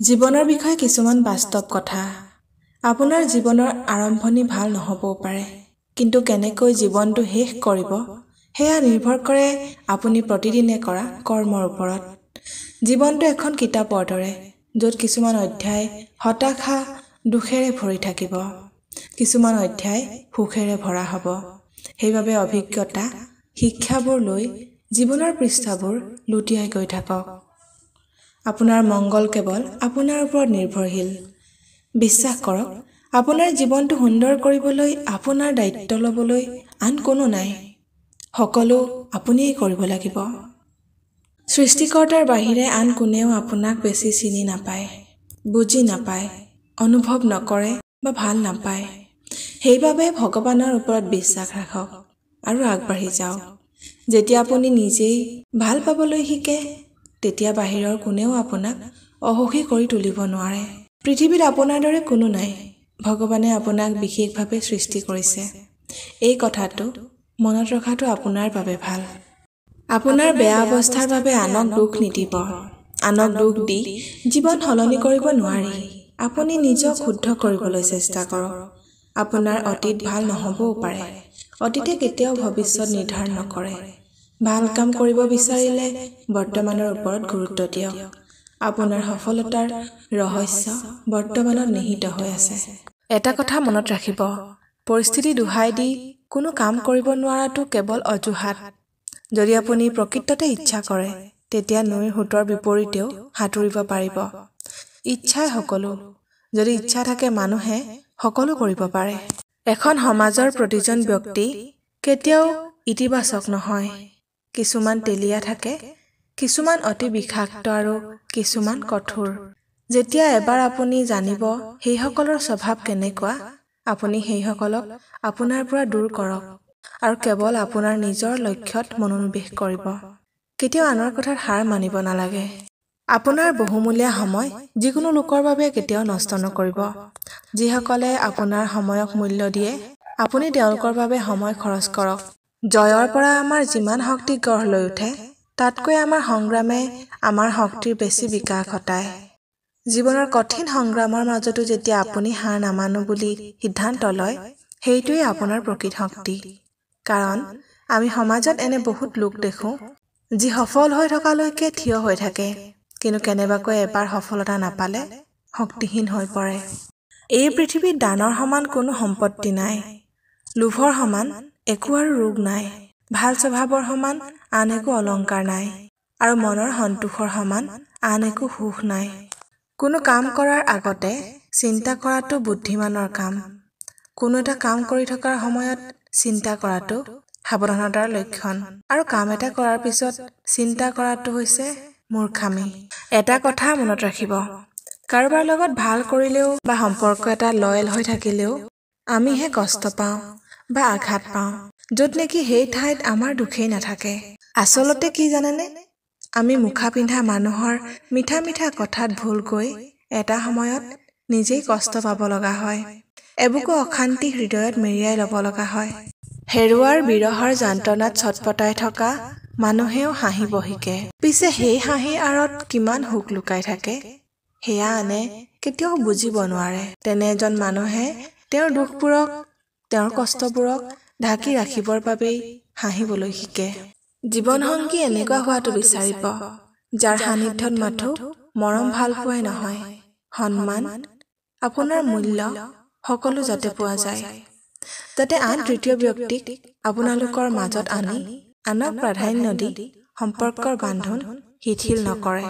জীৱনৰ বিষয়ে কিছুমান বাস্তৱ কথা। আপোনাৰ জীৱনৰ আৰম্ভণি ভাল নহবও পাৰে, কিন্তু কেনেকৈ জীৱনটো শেষ কৰিব সেয়া নিৰ্ভৰ কৰে আপুনি প্ৰতিদিনে কৰা কৰ্মৰ ওপৰত। জীৱনটো এখন কিতাপৰ দৰে, য'ত কিছুমান অধ্যায় হতাশা দুখেৰে ভৰি থাকিব, কিছুমান অধ্যায় সুখেৰে ভৰা হ'ব। সেইবাবে অভিজ্ঞতা শিক্ষাবোৰ লৈ জীৱনৰ পৃষ্ঠাবোৰ লুটিয়াই গৈ থাকক। আপোনাৰ মংগল কেৱল আপোনাৰ ওপৰত নিৰ্ভৰশীল। বিশ্বাস কৰক, আপোনাৰ জীৱনটো সুন্দৰ কৰিবলৈ আপোনাৰ দায়িত্ব ল'বলৈ আন কোনো নাই। সকলো আপুনিয়েই কৰিব লাগিব। সৃষ্টিকৰ্তাৰ বাহিৰে আন কোনেও আপোনাক বেছি চিনি নাপায়, বুজি নাপায়, অনুভৱ নকৰে বা ভাল নাপায়। সেইবাবে ভগৱানৰ ওপৰত বিশ্বাস ৰাখক আৰু আগবাঢ়ি যাওক। যেতিয়া আপুনি নিজেই ভাল পাবলৈ শিকে, তেতিয়া বাহিৰৰ কোনেও আপোনাক অসুখী কৰি তুলিব নোৱাৰে। পৃথিৱীত আপোনাৰ দৰে কোনো নাই। ভগৱানে আপোনাক বিশেষভাৱে সৃষ্টি কৰিছে। এই কথাটো মনত ৰখাটো আপোনাৰ বাবে ভাল। আপোনাৰ বেয়া অৱস্থাৰ বাবে আনক দুখ নিদিব। আনক দুখ দি জীৱন সলনি কৰিব নোৱাৰি। আপুনি নিজক শুদ্ধ কৰিবলৈ চেষ্টা কৰক। আপোনাৰ অতীত ভাল নহবও পাৰে। অতীতে কেতিয়াও ভৱিষ্যত নিৰ্ধাৰণ নকৰে। ভাল কাম কৰিব বিচাৰিলে বৰ্তমানৰ ওপৰত গুৰুত্ব দিয়ক। আপোনাৰ সফলতাৰ ৰহস্য বৰ্তমানত নিহিত হৈ আছে। এটা কথা মনত ৰাখিব, পৰিস্থিতি দোহাই দি কোনো কাম কৰিব নোৱাৰাটো কেৱল অজুহাত। যদি আপুনি প্ৰকৃততে ইচ্ছা কৰে, তেতিয়া নৈৰ সোঁতৰ বিপৰীতেও সাঁতুৰিব পাৰিব। ইচ্ছাই সকলো। যদি ইচ্ছা থাকে, মানুহে সকলো কৰিব পাৰে। এখন সমাজৰ প্ৰতিজন ব্যক্তি কেতিয়াও ইতিবাচক নহয়। কিছুমান তেলীয়া থাকে, কিছুমান অতি বিষাক্ত আৰু কিছুমান কঠোৰ। যেতিয়া এবাৰ আপুনি জানিব সেইসকলৰ স্বভাৱ কেনেকুৱা, আপুনি সেইসকলক আপোনাৰ পৰা দূৰ কৰক আৰু কেৱল আপোনাৰ নিজৰ লক্ষ্যত মনোনিৱেশ কৰিব। কেতিয়াও আনৰ কথাত হাৰ মানিব নালাগে। আপোনাৰ বহুমূলীয়া সময় যিকোনো লোকৰ বাবে কেতিয়াও নষ্ট নকৰিব। যিসকলে আপোনাৰ সময়ক মূল্য দিয়ে, আপুনি তেওঁলোকৰ বাবে সময় খৰচ কৰক। জয়ৰ পৰা আমাৰ যিমান শক্তি গঢ় লৈ উঠে, তাতকৈ আমাৰ সংগ্ৰামে আমাৰ শক্তিৰ বেছি বিকাশ ঘটায়। জীৱনৰ কঠিন সংগ্ৰামৰ মাজতো যেতিয়া আপুনি হাৰ নামানো বুলি সিদ্ধান্ত লয়, সেইটোৱেই আপোনাৰ প্ৰকৃত শক্তি। কাৰণ আমি সমাজত এনে বহুত লোক দেখোঁ, যি সফল হৈ থকালৈকে থিয় হৈ থাকে, কিন্তু কেনেবাকৈ এবাৰ সফলতা নাপালে শক্তিহীন হৈ পৰে। এই পৃথিৱীত দানৰ সমান কোনো সম্পত্তি নাই। লোভৰ সমান একো আৰু ৰোগ নাই। ভাল স্বভাৱৰ সমান আন একো অলংকাৰ নাই। আৰু মনৰ সন্তোষৰ সমান আন একো সুখ নাই। কোনো কাম কৰাৰ আগতে চিন্তা কৰাটো বুদ্ধিমানৰ কাম। কোনো এটা কাম কৰি থকাৰ সময়ত চিন্তা কৰাটো সাৱধানতাৰ লক্ষণ। আৰু কাম এটা কৰাৰ পিছত চিন্তা কৰাটো হৈছে মূৰ্খামি। এটা কথা মনত ৰাখিব, কাৰোবাৰ লগত ভাল কৰিলেও বা সম্পৰ্ক এটা লয়েল হৈ থাকিলেও আমিহে কষ্ট পাওঁ বা আঘাত পাওঁ, য'ত নেকি সেই ঠাইত আমাৰ দুখেই নাথাকে। আচলতে কি জানেনে? আমি মুখা পিন্ধা মানুহৰ মিঠা মিঠা কথাত ভুলকৈ এটা সময়ত নিজেই কষ্ট পাব লগা হয়। এবুকু অশান্তি হৃদয়ত মেৰিয়াই ল'ব লগা হয়। হেৰুৱাৰ বিৰহৰ যন্ত্ৰণাত ছটপটাই থকা মানুহেও হাঁহিব শিকে। পিছে সেই হাঁহিৰ আঁৰত কিমান সুখ লুকাই থাকে, সেয়া আনে কেতিয়াও বুজিব নোৱাৰে। তেনে এজন মানুহে তেওঁৰ দুখবোৰক, তেওঁৰ কষ্টবোৰক ঢাকি ৰাখিবৰ বাবেই হাঁহিবলৈ শিকে। জীৱনসংগী এনেকুৱা হোৱাটো বিচাৰিব, যাৰ সান্নিধ্যত মাথো মৰম ভাল পোৱাই নহয়, সন্মান, আপোনাৰ মূল্য সকলো যাতে পোৱা যায়। যাতে আন তৃতীয় ব্যক্তিক আপোনালোকৰ মাজত আনি আনক প্ৰাধান্য দি সম্পৰ্কৰ বান্ধোন শিথিল নকৰে।